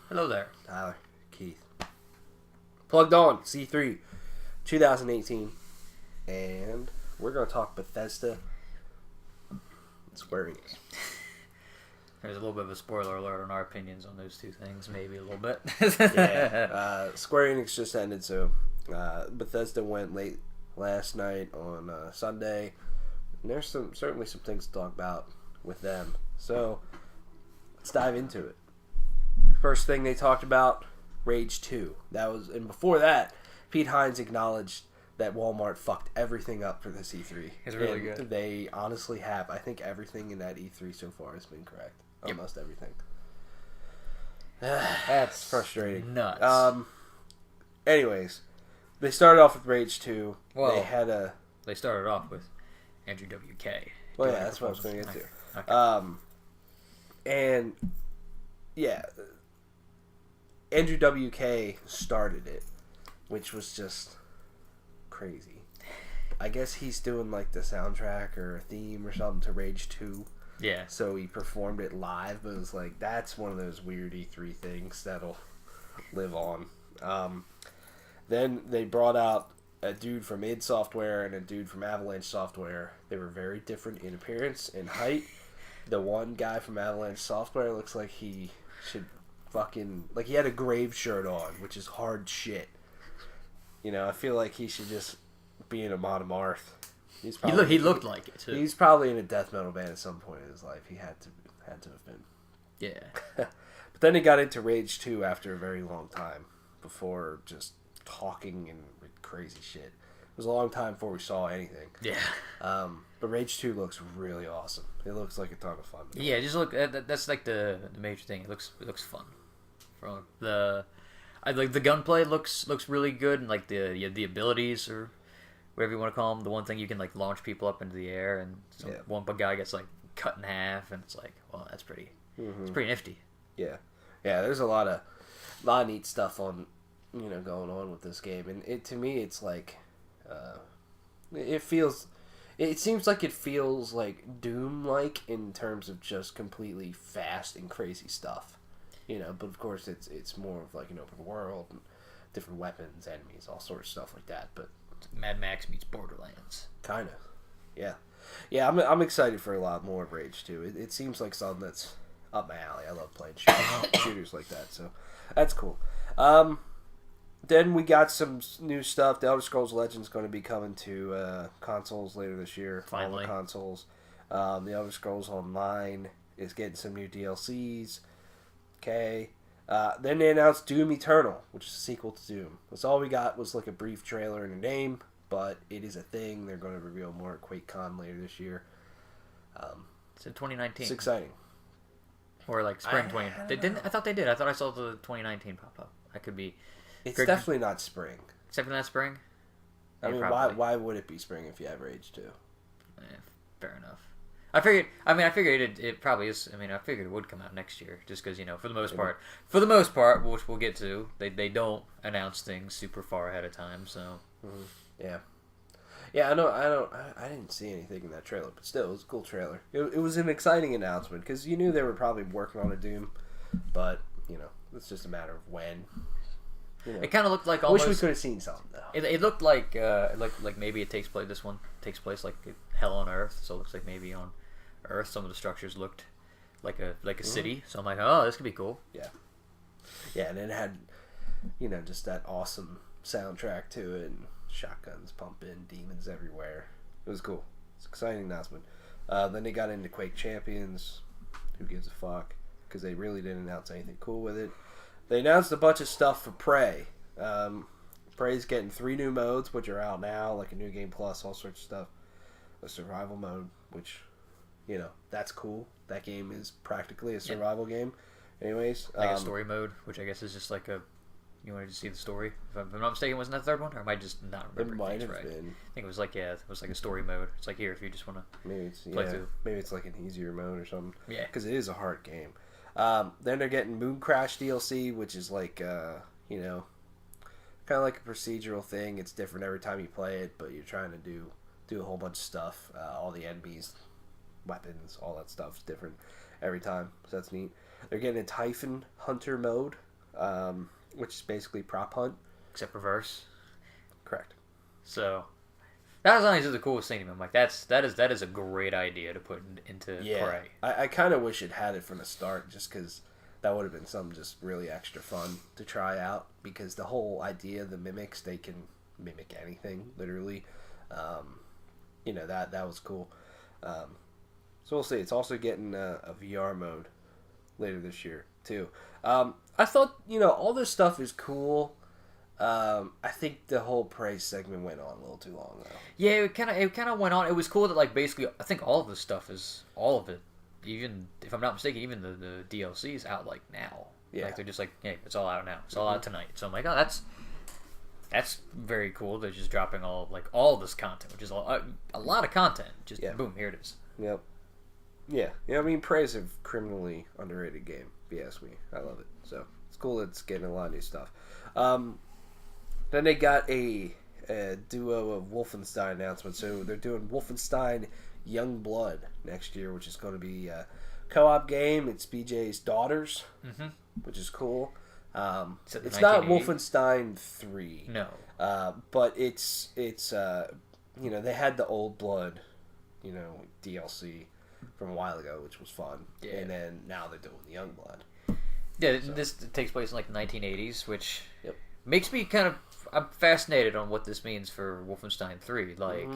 Hello there. Tyler, Keith. Plugged on, C3, 2018. And we're going to talk Bethesda and Square Enix. There's a little bit of a spoiler alert on our opinions on those two things, maybe a little bit. Square Enix just ended, so Bethesda went late last night on Sunday. And there's certainly some things to talk about with them. So, let's dive into it. First thing they talked about, Rage 2. And before that, Pete Hines acknowledged that Walmart fucked everything up for this E3. It's really good. They honestly have. I think everything in that E3 so far has been correct. Yep. Almost everything. That's frustrating. Nuts. Anyways, they started off with Rage 2. Well, They started off with Andrew WK. Well, yeah, that's what I was going to get to. Okay. And yeah, Andrew WK started it, which was just crazy. I guess he's doing like the soundtrack or a theme or something to Rage 2. Yeah. So he performed it live, but it was like, that's one of those weird E3 things that'll live on. Then they brought out a dude from id Software and a dude from Avalanche Software. They were very different in appearance and height. The one guy from Avalanche Software looks like he should like he had a grave shirt on, which is hard shit. You know, I feel like he should just be in a Amon Amarth. He looked like it too. He's probably in a death metal band at some point in his life. He had to have been. Yeah. But then he got into Rage 2 after a very long time before just talking and crazy shit. It was a long time before we saw anything. Yeah. But Rage 2 looks really awesome. It looks like a ton of fun. Yeah, just look. That's like the major thing. It looks fun. From the gunplay looks really good, and like the abilities or whatever you want to call them. The one thing you can like launch people up into the air, and one guy gets like cut in half, and it's like, well, that's pretty. Mm-hmm. It's pretty nifty. Yeah. There's a lot of neat stuff on, going on with this game, and to me, it's like, it seems like it feels like Doom-like in terms of just completely fast and crazy stuff. But of course it's more of like an open world, and different weapons, enemies, all sorts of stuff like that. But Mad Max meets Borderlands. Kind of, yeah. I'm excited for a lot more of Rage 2. It seems like something that's up my alley. I love playing shooters like that, so that's cool. Then we got some new stuff. The Elder Scrolls Legends is going to be coming to consoles later this year. Finally, all the consoles. The Elder Scrolls Online is getting some new DLCs. Okay. Then they announced Doom Eternal, which is a sequel to Doom. That's all we got was like a brief trailer and a name, but it is a thing. They're going to reveal more at QuakeCon later this year. It's in 2019. It's exciting. Or like spring 20. They didn't. I thought they did. I thought I saw the 2019 pop up. I could be. It's definitely not spring. Except for that spring. I mean, why would it be spring if you have Rage 2? Fair enough. I figured it probably is. I figured it would come out next year, just because for the most part, which we'll get to, they don't announce things super far ahead of time. So yeah, I didn't see anything in that trailer, but still, it was a cool trailer. It was an exciting announcement because you knew they were probably working on a Doom, but it's just a matter of when. It kind of looked like almost. I wish we could have seen something though. It looked like maybe it takes place. This one takes place like hell on Earth, so it looks like maybe on Earth some of the structures looked like a city. So I'm like, oh, this could be cool. Yeah, and it had just that awesome soundtrack to it, and shotguns pumping, demons everywhere. It was cool. It's an exciting announcement. Then they got into Quake Champions. Who gives a fuck? Because they really didn't announce anything cool with it. They announced a bunch of stuff for Prey. Prey's getting 3 new modes, which are out now, like a new game plus, all sorts of stuff. A survival mode, which, that's cool. That game is practically a survival game. Anyways. Like a story mode, which I guess is just like you wanted to see the story. If I'm not mistaken, wasn't that the third one? Or am I just not remembering things right? Been. I think it was like, it was like a story mode. It's like, here, if you just want to play through. Maybe it's like an easier mode or something. Yeah. Because it is a hard game. Then they're getting Moon Crash DLC, which is like, kind of like a procedural thing. It's different every time you play it, but you're trying to do a whole bunch of stuff. All the enemies, weapons, all that stuff's different every time, so that's neat. They're getting a Typhon Hunter mode, which is basically prop hunt. Except reverse. Correct. So that was honestly the coolest thing to me. I'm like, that is a great idea to put into Prey. I kind of wish it had it from the start, just because that would have been something just really extra fun to try out. Because the whole idea of the mimics, they can mimic anything, literally. That was cool. So we'll see. It's also getting a VR mode later this year too. I thought all this stuff is cool. I think the whole praise segment went on a little too long though. Yeah, it kind of went on. It was cool that like basically I think all of this stuff is all of it. Even if I'm not mistaken, even the DLC is out like now. Yeah. Like they're just like, hey, it's all out now. It's all out tonight. So I'm like, oh, that's very cool. They're just dropping all this content, which is a lot of content. Just boom, here it is. Yep. Yeah. I mean, Prey is a criminally underrated game, if you ask me. I love it. So it's cool that it's getting a lot of new stuff. Then they got a duo of Wolfenstein announcements. So they're doing Wolfenstein Youngblood next year, which is going to be a co-op game. It's BJ's daughters, which is cool. It's not Wolfenstein 3. No. But it's they had the Old Blood, DLC from a while ago, which was fun. Yeah. And then now they're doing the Youngblood. Yeah, so. This takes place in like the 1980s, which makes me I'm fascinated on what this means for Wolfenstein 3. Like,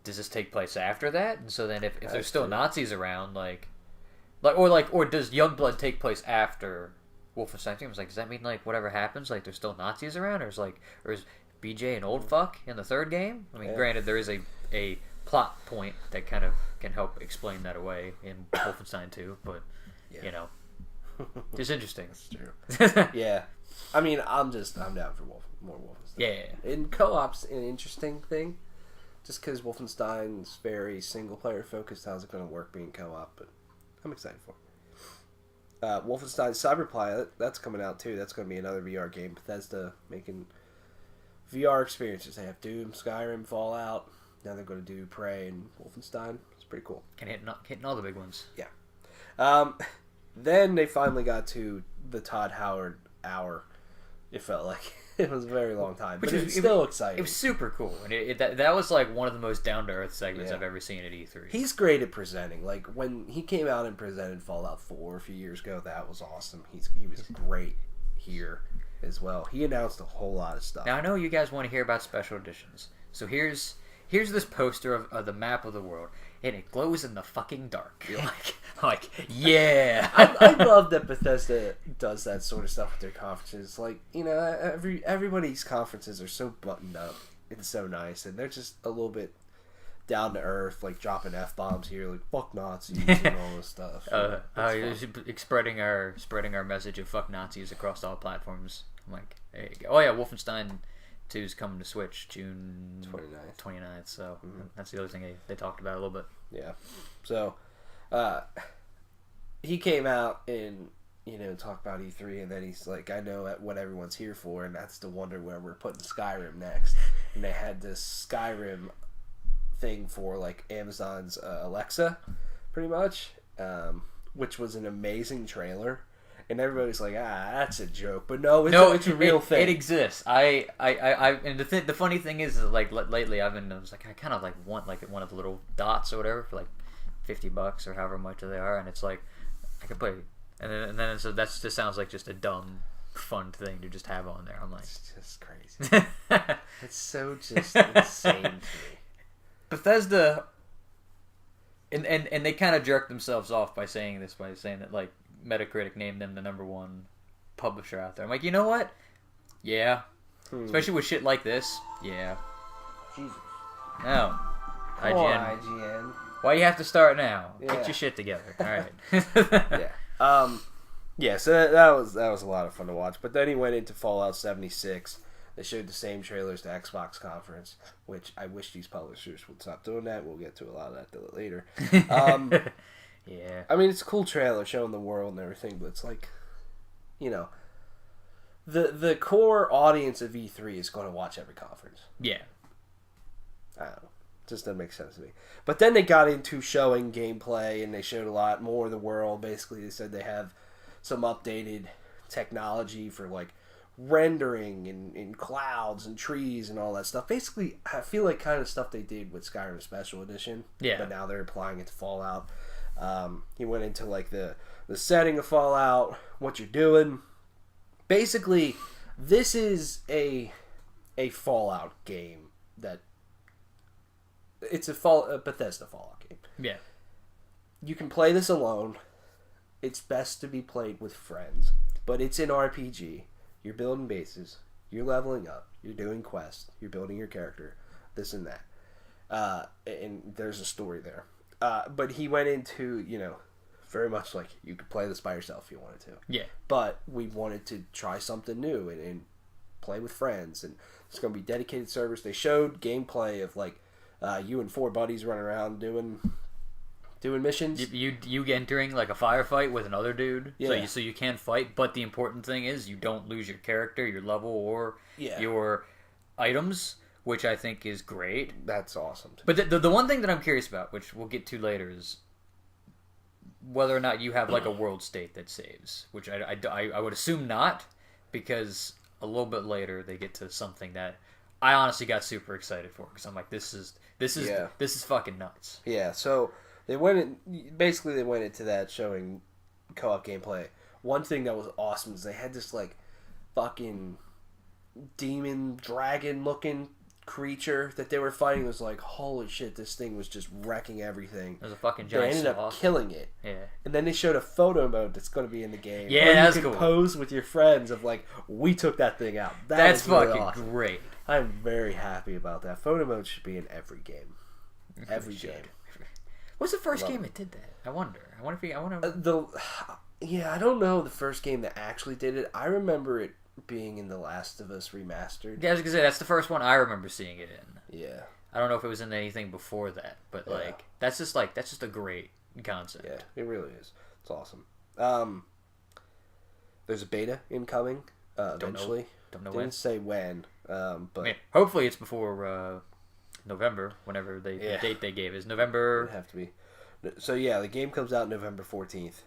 does this take place after that? And so then if there's still Nazis around, or does Youngblood take place after Wolfenstein 3? I was like, does that mean like whatever happens, like there's still Nazis around, or is BJ an old fuck in the third game? I mean, granted, there is a plot point that kind of can help explain that away in Wolfenstein 2, but it's interesting. That's true. Yeah, I mean, I'm down for more Wolfenstein. Yeah. And co-op's an interesting thing, just because Wolfenstein's very single player focused. How's it going to work being co-op? But I'm excited for it. Wolfenstein Cyberpilot, that's coming out too. That's going to be another VR game. Bethesda making VR experiences. They have Doom, Skyrim, Fallout. Now they're going to do Prey and Wolfenstein. It's pretty cool. Hitting all the big ones. Yeah. Then they finally got to the Todd Howard hour. It felt like it was a very long time, but it's still exciting. It was super cool, and that was like one of the most down to earth segments I've ever seen at E3. He's great at presenting. Like when he came out and presented Fallout 4 a few years ago, that was awesome. He was great here as well. He announced a whole lot of stuff. Now I know you guys want to hear about special editions, so here's this poster of the map of the world, and it glows in the fucking dark. You're like, yeah. I love that Bethesda does that sort of stuff with their conferences. Like, everybody's conferences are so buttoned up and so nice, and they're just a little bit down to earth, like dropping F-bombs here, like fuck Nazis and all this stuff. Spreading our message of fuck Nazis across all platforms. I'm like, there you go. Oh yeah, Wolfenstein 2 is coming to Switch June 29th. So that's the other thing they talked about a little bit. Yeah. So he came out and talked about E3, and then he's like, I know what everyone's here for, and that's to wonder where we're putting Skyrim next. And they had this Skyrim thing for like Amazon's Alexa, pretty much, which was an amazing trailer. And everybody's like, that's a joke, but it's a real thing. It exists. And the funny thing is, like lately, I was like, I kind of like want like one of the little dots or whatever for like $50 or however much they are, and it's like I could play, and then so that just sounds like just a dumb, fun thing to just have on there. I'm like, it's just crazy. It's so just insane to me. Bethesda, and they kind of jerked themselves off by saying that like Metacritic named them the #1 publisher out there. I'm like, you know what? Yeah. Especially with shit like this. Yeah. Jesus. No. IGN. Why you have to start now? Yeah. Get your shit together. All right. Yeah. So that was a lot of fun to watch. But then he went into Fallout 76. They showed the same trailers to Xbox conference, which I wish these publishers would stop doing that. We'll get to a lot of that later. Yeah. I mean, it's a cool trailer showing the world and everything, but it's like, the core audience of E3 is going to watch every conference. Yeah. I don't know. It just doesn't make sense to me. But then they got into showing gameplay, and they showed a lot more of the world. Basically, they said they have some updated technology for like rendering and clouds and trees and all that stuff. Basically, I feel like kind of stuff they did with Skyrim Special Edition. Yeah. But now they're applying it to Fallout. He went into like the setting of Fallout, what you're doing. Basically, this is a Fallout game that it's a Bethesda Fallout game. Yeah. You can play this alone. It's best to be played with friends, but it's an RPG. You're building bases. You're leveling up. You're doing quests. You're building your character. This and that. And there's a story there. But he went into, very much like you could play this by yourself if you wanted to. Yeah. But we wanted to try something new and play with friends. And it's going to be dedicated servers. They showed gameplay of like you and 4 buddies running around doing missions. You entering like a firefight with another dude, Yeah. so you can fight. But the important thing is you don't lose your character, your level, or your items, which I think is great. That's awesome. But the one thing that I'm curious about, which we'll get to later, is whether or not you have like a world state that saves, which I would assume not, because a little bit later they get to something that I honestly got super excited for, because I'm like, this is fucking nuts. Yeah. So they went into that showing co-op gameplay. One thing that was awesome is they had this like fucking demon dragon looking creature that they were fighting. It was like, holy shit, this thing was just wrecking everything. There's a fucking They giant ended up sloth. killing it. Yeah. And then they showed a photo mode that's going to be in the game. Yeah, where that's you can cool. pose with your friends of like, we took that thing out. That's was really fucking awesome. great. I'm very happy about that. Photo mode should be in every game. Every Should. game. What's the first Love game it. that did that? I wonder if I wonder. I don't know the first game that actually did it. I remember it being in The Last of Us Remastered. Yeah, I was gonna say that's the first one I remember seeing it in. Yeah. I don't know if it was in anything before that, but like that's just a great concept. Yeah, it really is. It's awesome. There's a beta incoming eventually. Don't know Didn't when. say when, but I mean, hopefully it's before November, whenever the date they gave is November. it'd have to be. So yeah, the game comes out November 14th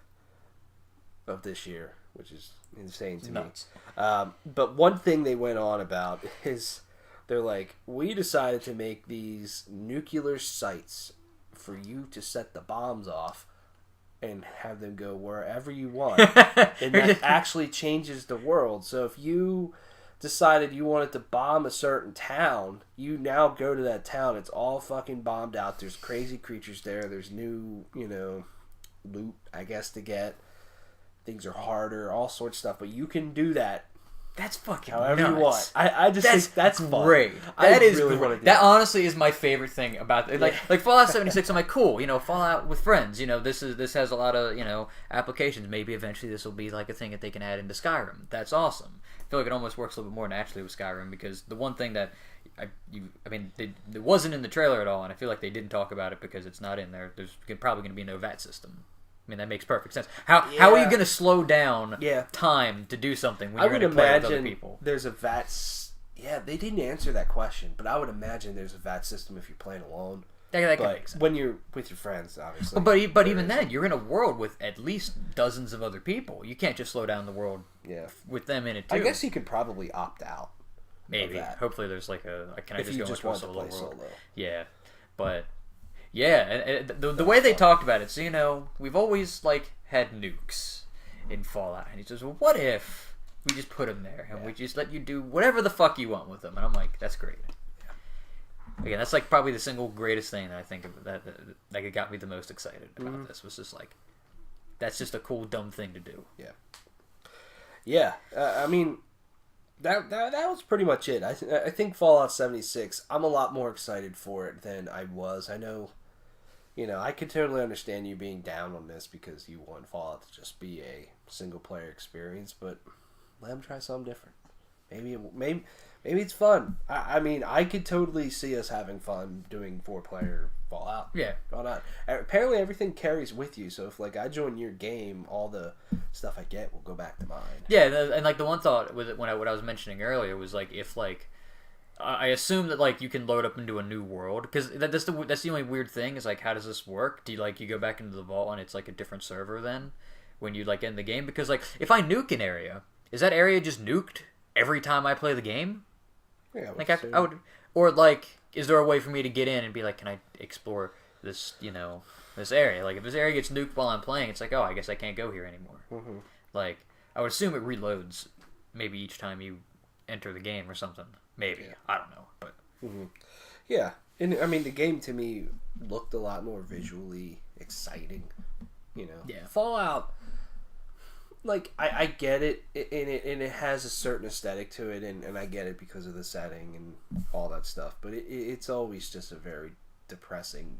of this year, which is insane to Nuts. me. But one thing they went on about is they're like, we decided to make these nuclear sites for you to set the bombs off and have them go wherever you want. And that actually changes the world. So if you decided you wanted to bomb a certain town, you now go to that town. It's all fucking bombed out. There's crazy creatures there. There's new, loot, I guess, to get. Things are harder, all sorts of stuff. But you can do that That's fucking however nuts. you want. I just think that's fun. great. I That is really great. want to do That honestly is my favorite thing about it. Like Fallout 76. I'm like, cool. Fallout with friends. This has a lot of applications. Maybe eventually this will be like a thing that they can add into Skyrim. That's awesome. I feel like it almost works a little bit more naturally with Skyrim, because the one thing that it wasn't in the trailer at all, and I feel like they didn't talk about it because it's not in there. There's probably going to be no VAT system. I mean, that makes perfect sense. How are you going to slow down time to do something when you're going to play with other people? There's a VAT. Yeah, they didn't answer that question, but I would imagine there's a VAT system if you're playing alone. That but makes sense. when you're with your friends, obviously. But even then, you're in a world with at least dozens of other people. You can't just slow down the world with them in it too. I guess you could probably opt out. Maybe. Hopefully, there's like can I if just you go just into a want to solo play world? solo. Yeah, but and the way they talked about it, so we've always had nukes in Fallout, and he says, well, what if we just put them there and we just let you do whatever the fuck you want with them? And I'm like, that's great. Again, that's probably the single greatest thing that I think of that it got me the most excited about this, was just that's just a cool dumb thing to do. Yeah. I mean, that was pretty much it. I think Fallout 76, I'm a lot more excited for it than I was. I know, I could totally understand you being down on this because you want Fallout to just be a single player experience, but let them try something different. Maybe it's fun. I mean, I could totally see us having fun doing 4-player Fallout. Yeah. Why not? Apparently everything carries with you, so if I join your game, all the stuff I get will go back to mine. Yeah, and the one thought with it what I was mentioning earlier was if I assume that you can load up into a new world, because that's the only weird thing is how does this work? Do you you go back into the vault and it's a different server then? when you like end the game, because like if I nuke an area, is that area just nuked every time I play the game? Yeah, like I would, or like, is there a way for me to get in and be like, can I explore this, this area? Like if this area gets nuked while I'm playing, it's like, oh, I guess I can't go here anymore. Mm-hmm. Like I would assume it reloads maybe each time you enter the game or something. Maybe I don't know, but yeah, and I mean the game to me looked a lot more visually exciting. Yeah. Fallout. Like I get it, and it has a certain aesthetic to it, and I get it because of the setting and all that stuff. But it's always just a very depressing,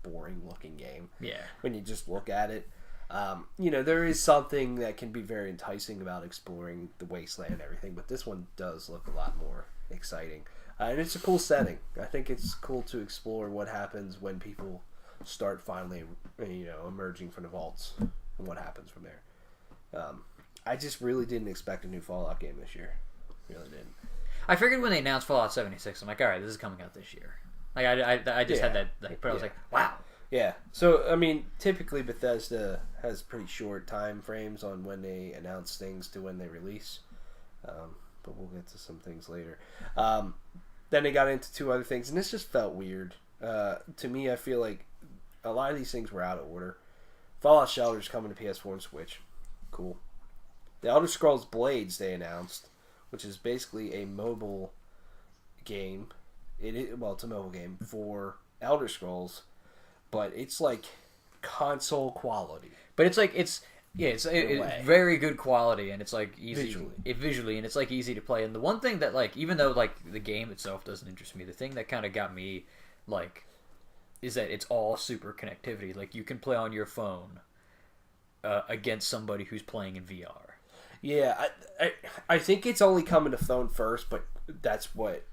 boring looking game. Yeah. When you just look at it, there is something that can be very enticing about exploring the wasteland and everything, but this one does look a lot more exciting, and it's a cool setting. I think it's cool to explore what happens when people start finally, emerging from the vaults and what happens from there. I just really didn't expect a new Fallout game this year. Really didn't. I figured when they announced Fallout 76, I'm like, all right, this is coming out this year. Like I just had that, but I was like, wow. Yeah. So I mean, typically Bethesda has pretty short time frames on when they announce things to when they release. But we'll get to some things later. Then they got into two other things, and this just felt weird. To me, I feel like a lot of these things were out of order. Fallout Shelter's coming to PS4 and Switch. Cool. The Elder Scrolls Blades they announced, which is basically a mobile game. It's a mobile game for Elder Scrolls, but it's like console quality. But it's like it's very good quality, and it's like easy visually, and it's like easy to play. And the one thing that like, even though like the game itself doesn't interest me, the thing that kind of got me like is that it's all super connectivity. Like you can play on your phone against somebody who's playing in VR. Yeah, I think it's only coming to phone first, but that's what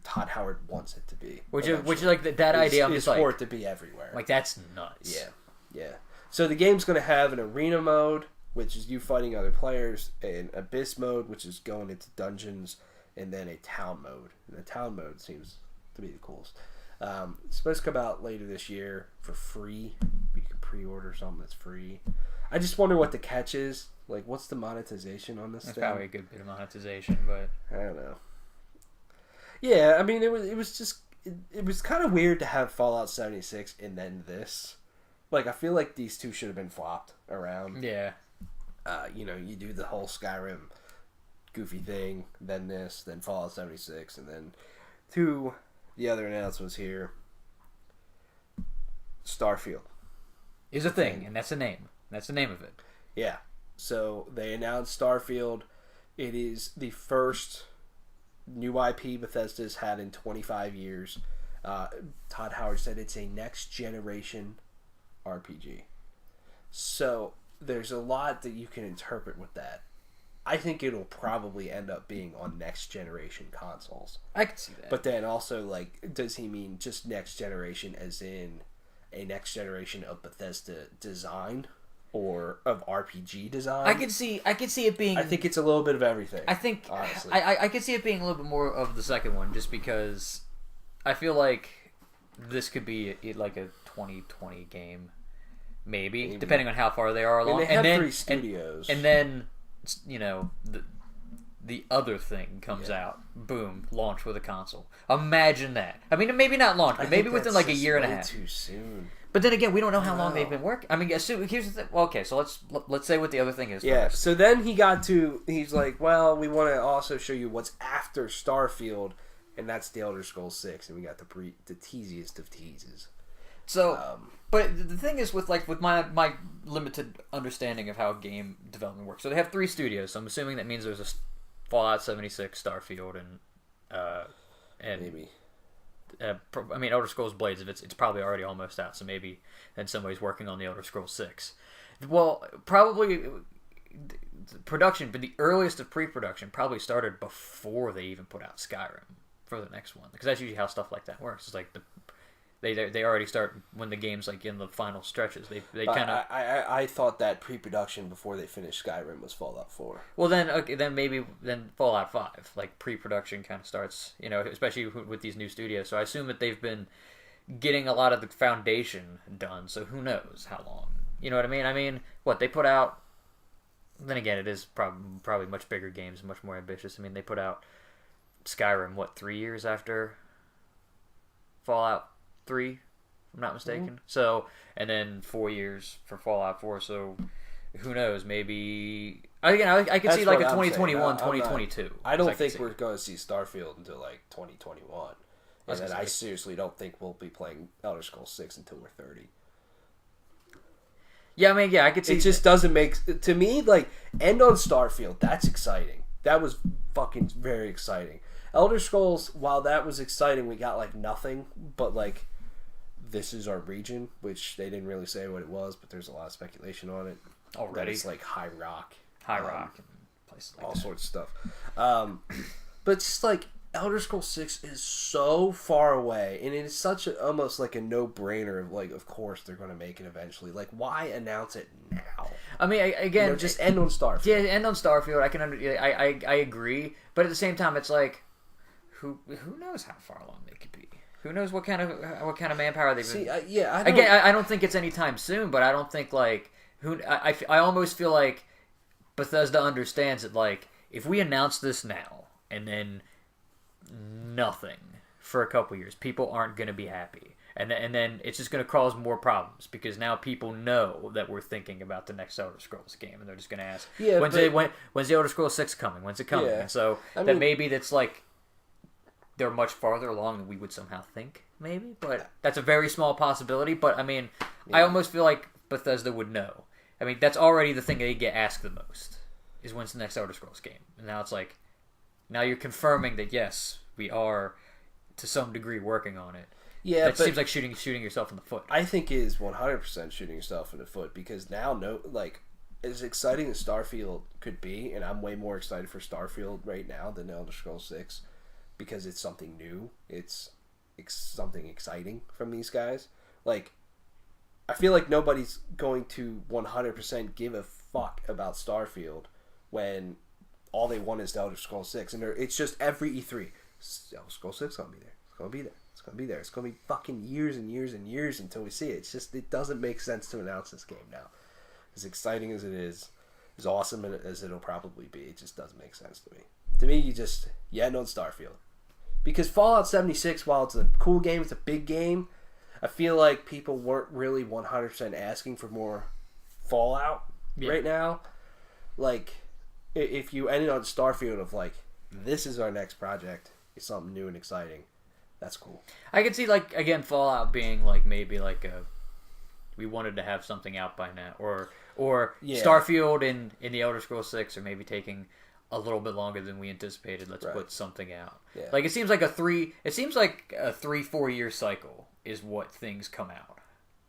Todd Howard wants it to be. Which is like that idea. I'm is just for like, it to be everywhere. Like that's nuts. Yeah. So the game's going to have an arena mode, which is you fighting other players, an abyss mode, which is going into dungeons, and then a town mode. And the town mode seems to be the coolest. It's supposed to come out later this year for free. You can pre-order something that's free. I just wonder what the catch is. Like, what's the monetization on this thing? That's probably a good bit of monetization, but I don't know. Yeah, I mean, it was kind of weird to have Fallout 76 and then this. Like, I feel like these two should have been flopped around. Yeah. You do the whole Skyrim goofy thing, then this, then Fallout 76, and then the other announcements here. Starfield is a thing, and that's the name. That's the name of it. Yeah. So they announced Starfield. It is the first new IP Bethesda's had in 25 years. Todd Howard said it's a next generation RPG. So there's a lot that you can interpret with that. I think it'll probably end up being on next generation consoles. I can see that. But then also, like, does he mean just next generation as in a next generation of Bethesda design or of RPG design? I could see it being. I think it's a little bit of everything. I think honestly, I could see it being a little bit more of the second one, just because I feel like this could be like a 2020 game, maybe. Depending on how far they are along. They have 3 studios, and then the other thing comes out. Boom, launch with a console. Imagine that. I mean, maybe not launch, but maybe within like a year and a half. Too soon. But then again, we don't know how long they've been working. I mean, here's the thing. Well, okay, so let's say what the other thing is. Yeah. First. So then he's like, well, we want to also show you what's after Starfield, and that's the Elder Scrolls 6, and we got the teasiest of teases. So, but the thing is with my limited understanding of how game development works. So they have 3 studios. So I'm assuming that means there's a Fallout 76, Starfield, and maybe. I mean, Elder Scrolls Blades. If it's probably already almost out. So maybe then somebody's working on the Elder Scrolls 6. Well, probably production, but the earliest of pre-production probably started before they even put out Skyrim for the next one, because that's usually how stuff like that works. It's like they already start when the game's like in the final stretches. They kind of. I thought that pre-production before they finished Skyrim was Fallout 4. Well, then maybe Fallout 5, like pre-production kind of starts. Especially with these new studios. So I assume that they've been getting a lot of the foundation done. So who knows how long You know what I mean? I mean, what they put out. Then again, it is probably much bigger games, much more ambitious. I mean, they put out Skyrim 3 years after Fallout 3, if I'm not mistaken. Mm-hmm. So, and then 4 years for Fallout 4. So, who knows? Maybe I could see like a 2021, 2022. I don't think we're going to see Starfield until like 2021. And then I seriously don't think we'll be playing Elder Scrolls 6 until we're 30. Yeah, I mean, yeah, I could see. It just doesn't make... To me, like, end on Starfield, that's exciting. That was fucking very exciting. Elder Scrolls, while that was exciting, we got, like, nothing. But, like, this is our region, which they didn't really say what it was, but there's a lot of speculation on it. Already? That it's, like, high rock. High rock and places like all that. Sorts of stuff. But it's just, like... Elder Scrolls 6 is so far away, and it is almost like a no-brainer of, like, of course they're going to make it eventually. Like, why announce it now? I mean, again... just end on Starfield. Yeah, end on Starfield. I agree, but at the same time, it's like, who knows how far along they could be? Who knows what kind of manpower they've been... I don't think it's anytime soon, but I don't think, like... I almost feel like Bethesda understands that, like, if we announce this now, and then... nothing for a couple years, people aren't going to be happy, and then it's just going to cause more problems because now people know that we're thinking about the next Elder Scrolls game, and they're just going to ask, when's the Elder Scrolls 6 coming? When's it coming? Yeah. And so maybe that's like they're much farther along than we would somehow think, maybe, but that's a very small possibility. But I mean, I almost feel like Bethesda would know. I mean, that's already the thing they get asked the most is when's the next Elder Scrolls game, and now it's like. Now you're confirming that yes, we are to some degree working on it. Yeah, that seems like shooting yourself in the foot. I think it is 100% shooting yourself in the foot because now, as exciting as Starfield could be, and I'm way more excited for Starfield right now than Elder Scrolls 6 because it's something new. It's something exciting from these guys. Like, I feel like nobody's going to 100% give a fuck about Starfield when. All they want is Elder Scrolls 6, and it's just every E3. Elder Scrolls 6 is going to be there. It's going to be there. It's going to be there. It's going to be fucking years and years and years until we see it. It's just, it doesn't make sense to announce this game now. As exciting as it is, as awesome as it'll probably be, it just doesn't make sense to me. To me, you end on Starfield. Because Fallout 76, while it's a cool game, it's a big game, I feel like people weren't really 100% asking for more Fallout right now. Like... If you ended on Starfield of like, this is our next project, it's something new and exciting, that's cool. I could see like again Fallout being like maybe like we wanted to have something out by now, or Starfield in the Elder Scrolls 6 are maybe taking a little bit longer than we anticipated. Let's put something out. Yeah. Like it seems like a 3-4 year cycle is what things come out.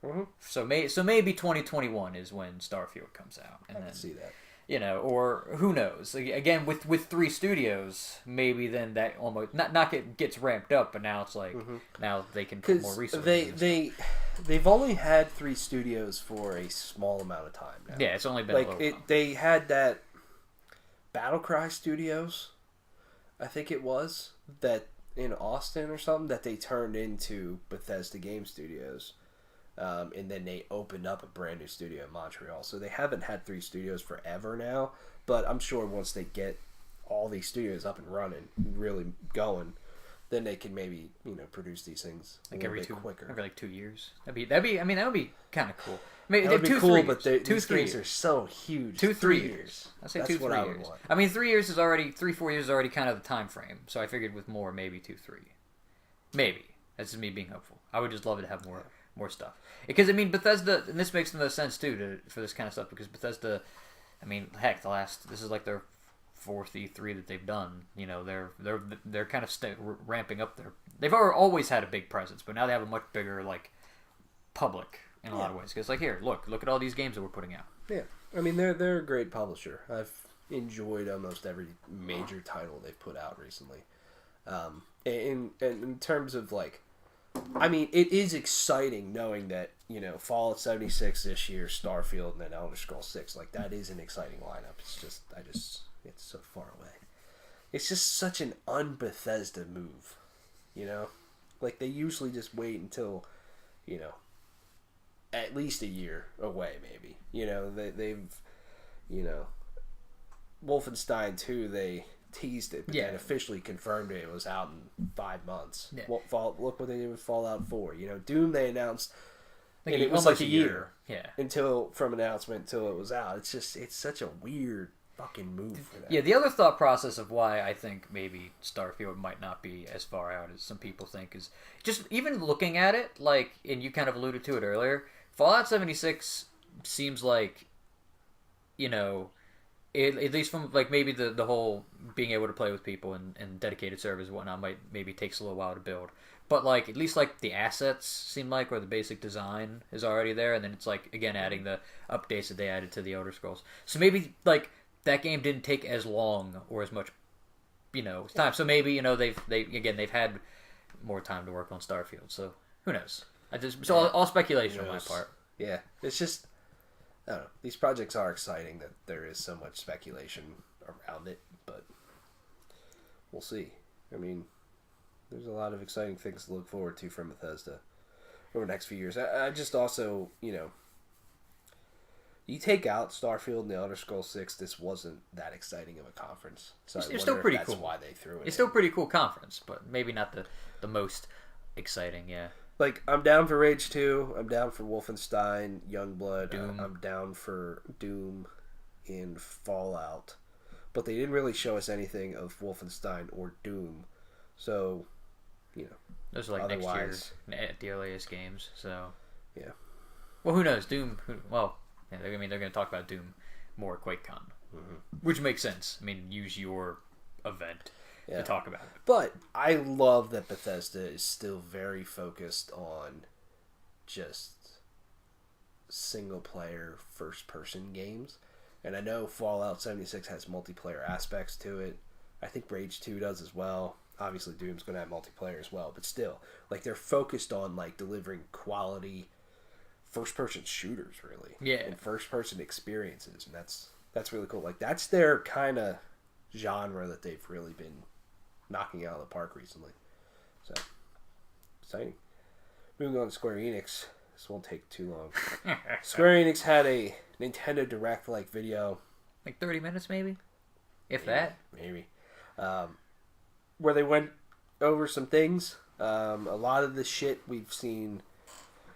Mm-hmm. So maybe 2021 is when Starfield comes out. And I can see that. You know, or who knows? Again, with 3 studios, maybe then that almost gets ramped up, but now it's like now they can put more resources. They've only had 3 studios for a small amount of time now. Yeah, it's only been a little while. They had that Battlecry Studios, I think it was, that in Austin or something that they turned into Bethesda Game Studios. And then they opened up a brand new studio in Montreal. So they haven't had 3 studios forever now. But I'm sure once they get all these studios up and running, really going, then they can maybe produce these things like every quicker. Every like 2 years. That would be kind of cool. Maybe that would be cool, but these things are so huge. 2-3 years. I say 2-3 years. I mean, 3 years is already 3-4 years is already kind of the time frame. So I figured with more, maybe 2-3. Maybe that's just me being hopeful. I would just love it to have more. More stuff, because I mean Bethesda, and this makes the most sense too for this kind of stuff because Bethesda, I mean, heck, this is like their 4th E3 that they've done. You know, they're kind of ramping up they've always had a big presence, but now they have a much bigger like public in a lot of ways. Because like here, look at all these games that we're putting out. Yeah, I mean they're a great publisher. I've enjoyed almost every major title they've put out recently. In terms of like. I mean, it is exciting knowing that, Fallout 76 this year, Starfield, and then Elder Scrolls 6. Like, that is an exciting lineup. It's just, it's so far away. It's just such an un-Bethesda move, Like, they usually just wait until, at least a year away, maybe. They've, Wolfenstein 2, they teased it, but then officially confirmed it was out in 5 months. Yeah. Look what they did with Fallout 4. Doom they announced, and it was like a year. Yeah. From announcement until it was out. It's such a weird fucking move for that. Yeah, the other thought process of why I think maybe Starfield might not be as far out as some people think is just even looking at it, and you kind of alluded to it earlier, Fallout 76 seems like, at least from maybe the whole being able to play with people and dedicated servers and whatnot maybe takes a little while to build. But at least the assets seem or the basic design is already there, and then it's again adding the updates that they added to the Elder Scrolls. So maybe that game didn't take as long or as much time. So maybe they've had more time to work on Starfield. So who knows? All speculation on my part. Yeah, it's just I don't know. These projects are exciting that there is so much speculation around it, but we'll see. I mean, there's a lot of exciting things to look forward to from Bethesda over the next few years. I just also, you take out Starfield and the Elder Scrolls 6, this wasn't that exciting of a conference. So it's still pretty cool. That's why they threw it. It's still a pretty cool conference, but maybe not the most exciting. Yeah. I'm down for Rage 2. I'm down for Wolfenstein, Youngblood. Doom. I'm down for Doom and Fallout. But they didn't really show us anything of Wolfenstein or Doom. So, those are next year's at the earliest games. So, yeah. Well, who knows? Doom. Yeah, they're going to talk about Doom more at QuakeCon, which makes sense. I mean, use your event to talk about it. But I love that Bethesda is still very focused on just single-player, first-person games. And I know Fallout 76 has multiplayer aspects to it. I think Rage 2 does as well. Obviously, Doom's going to have multiplayer as well. But still, they're focused on, delivering quality first-person shooters, really. Yeah. And first-person experiences. And that's really cool. That's their kind of genre that they've really been knocking out of the park recently. So, exciting. Moving on to Square Enix. This won't take too long. Square Enix had a Nintendo Direct-like video. 30 minutes, maybe? If that. Maybe. Where they went over some things. A lot of the shit we've seen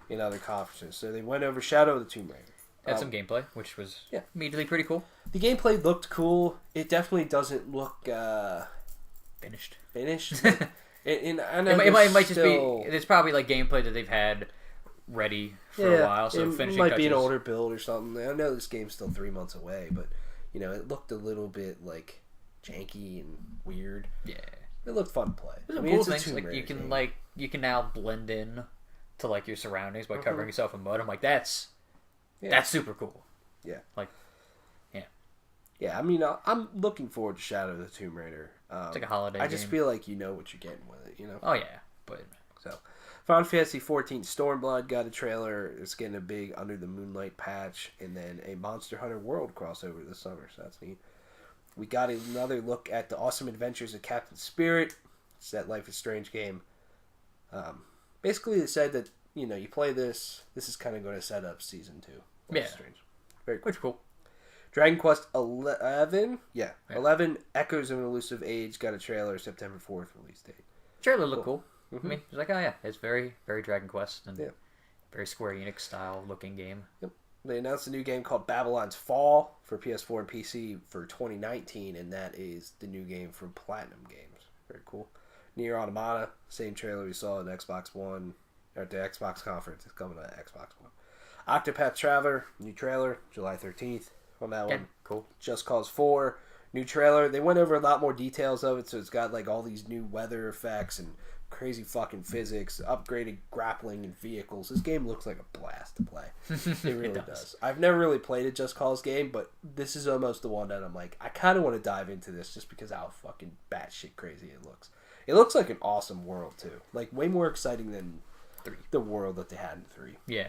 in other conferences. So they went over Shadow of the Tomb Raider. Had some gameplay, which was immediately pretty cool. The gameplay looked cool. It definitely doesn't look finished. It might just be. It's probably gameplay that they've had ready for a while. So finishing might touches. Be an older build or something. I know this game's still 3 months away, but it looked a little bit janky and weird. Yeah, it looked fun to play. Cool things you can now blend in to your surroundings by covering yourself in mud. I'm that's super cool. Yeah. Yeah. Yeah, I mean, I'm looking forward to Shadow of the Tomb Raider. It's a holiday I just feel like you know what you're getting with it, Oh, yeah. But so, Final Fantasy XIV Stormblood got a trailer. It's getting a big Under the Moonlight patch, and then a Monster Hunter World crossover this summer, so that's neat. We got another look at the awesome adventures of Captain Spirit. It's that Life is Strange game. Basically, it said that, you play this is kind of going to set up Season 2. Life is Strange. Very cool. Which cool. Dragon Quest 11? Yeah. 11 Echoes of an Elusive Age got a trailer, September 4th release date. Trailer looked cool. I mean, it's it's very, very Dragon Quest and very Square Enix style looking game. Yep. They announced a new game called Babylon's Fall for PS4 and PC for 2019, and that is the new game from Platinum Games. Very cool. Nier Automata, same trailer we saw at Xbox One, or at the Xbox conference. It's coming to Xbox One. Octopath Traveler, new trailer, July 13th on that one. Cool. Just Cause 4, new trailer. They went over a lot more details of it, so it's got all these new weather effects and crazy fucking physics, upgraded grappling and vehicles. This game looks like a blast to play. It really does. I've never really played a Just Cause game, but this is almost the one that I'm I kind of want to dive into this just because of how fucking batshit crazy it looks. It looks like an awesome world, too. Way more exciting than 3. The world that they had in 3. Yeah.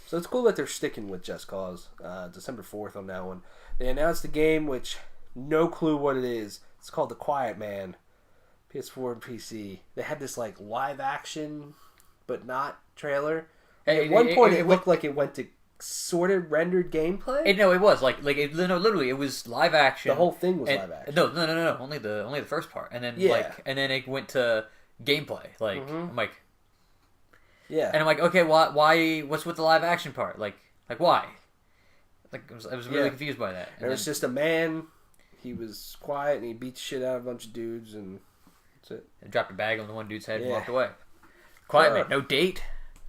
So it's cool that they're sticking with Just Cause. December 4th on that one. They announced a game which, no clue what it is. It's called The Quiet Man. PS4 and PC. They had this live action, but not trailer At one point, it looked like it went to sort of rendered gameplay. No, it was literally it was live action. The whole thing was live action. No. Only the first part, and then and then it went to gameplay. I'm like, yeah, and I'm like, okay, why? What's with the live action part? Like why? Like I was really confused by that. And it was just a man. He was quiet and he beat the shit out of a bunch of dudes and that's it. And dropped a bag on the one dude's head and walked away. Quiet man, no date.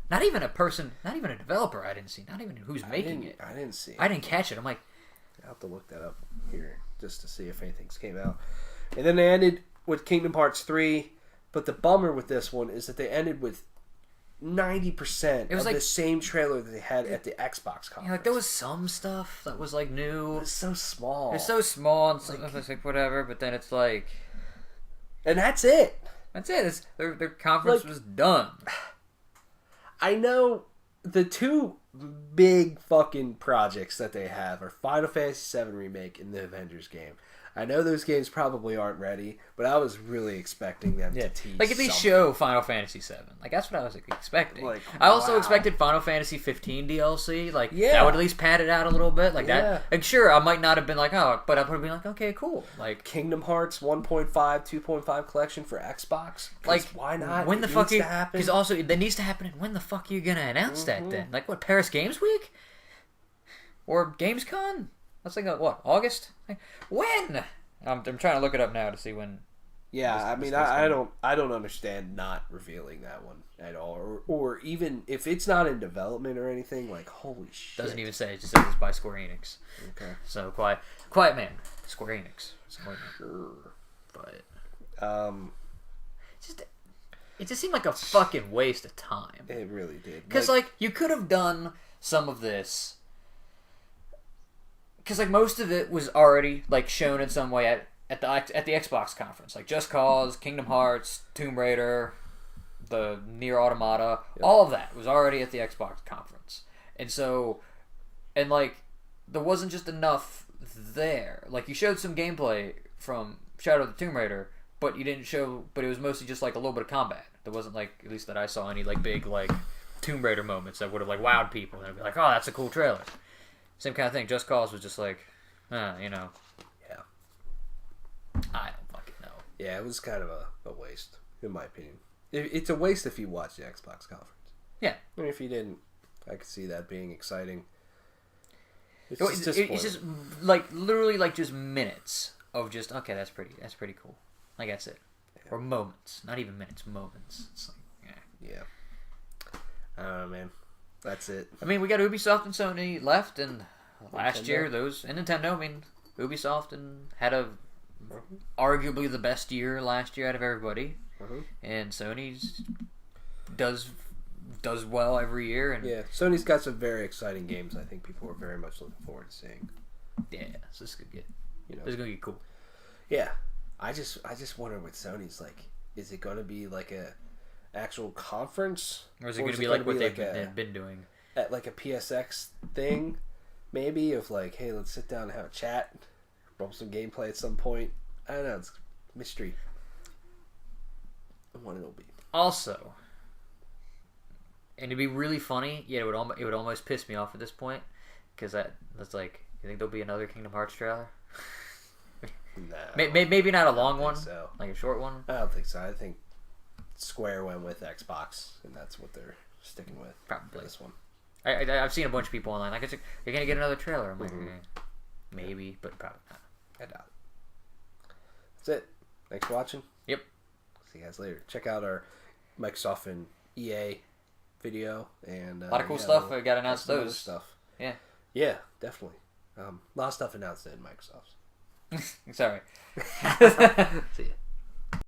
Not even a person, not even a developer I didn't see. Not even who's making it. I didn't see it. I didn't catch it. I'm like... I'll have to look that up here just to see if anything's came out. And then they ended with Kingdom Hearts 3. But the bummer with this one is that they ended with 90% of the same trailer that they had at the Xbox conference. Yeah, like there was some stuff that was like new. It was so small. It's so small and it's like whatever, but then it's like... And that's it. That's it. Their conference was done. I know the two big fucking projects that they have are Final Fantasy VII Remake and the Avengers game. I know those games probably aren't ready, but I was really expecting them to tease like if they show Final Fantasy VII, like that's what I was expecting. Like, I also expected Final Fantasy 15 DLC, like that would at least pad it out a little bit, like that. Like sure, I might not have been like but I would have been like okay, cool. Like Kingdom Hearts 1.5, 2.5 collection for Xbox. Like why not? When the fuck you? Because also that needs to happen. And when the fuck are you gonna announce that then? Like what? Paris Games Week or Gamescom? That's like what August? Like, when? I'm trying to look it up now to see when. Yeah, I mean, I don't understand not revealing that one at all, or even if it's not in development or anything. Like, holy shit! Doesn't even say. It just says it's by Square Enix. Okay. So quiet man, Square Enix. Sure. But it just seemed like a fucking waste of time. It really did. Because like you could have done some of this. Because like most of it was already like shown in some way at the Xbox conference, like Just Cause, Kingdom Hearts, Tomb Raider, the Nier Automata, all of that was already at the Xbox conference, and like there wasn't just enough there. Like you showed some gameplay from Shadow of the Tomb Raider, but you didn't show. But it was mostly just like a little bit of combat. There wasn't like at least that I saw any like big like Tomb Raider moments that would have like wowed people. And they'd be like, oh, that's a cool trailer. Same kind of thing. Just Cause was just like, you know. Yeah. I don't fucking know. Yeah, it was kind of a waste, in my opinion. It's a waste if you watch the Xbox conference. Yeah. I mean, if you didn't, I could see that being exciting. It's just like literally like just minutes of just okay, that's pretty cool. Like that's it. Yeah. Or moments, not even minutes, moments. It's like yeah. I don't know, man. That's it. I mean, we got Ubisoft and Sony left, and last Nintendo. year and Nintendo. I mean, Ubisoft had arguably the best year last year out of everybody, and Sony's does well every year. And yeah, Sony's got some very exciting games. I think people are very much looking forward to seeing. Yeah, so this is gonna get cool. Yeah, I just wonder what Sony's like. Is it going to be like a actual conference, or is it going to be like what they've been doing at like a PSX thing, maybe of like, hey, let's sit down and have a chat, roll some gameplay at some point. I don't know, it's mystery. What it'll be. Also, and it'd be really funny. Yeah, it would almost piss me off at this point because that's like, you think there'll be another Kingdom Hearts trailer? No, maybe not a long one, so. Like a short one. I don't think so. I think Square went with Xbox, and that's what they're sticking with. Probably for this one. I've seen a bunch of people online like, you're gonna get another trailer. I'm like, maybe, but probably not. I doubt it. That's it. Thanks for watching. Yep. See you guys later. Check out our Microsoft and EA video and a lot of cool stuff. We got announced those stuff. Yeah, definitely. A lot of stuff announced in Microsoft's. Sorry. See ya.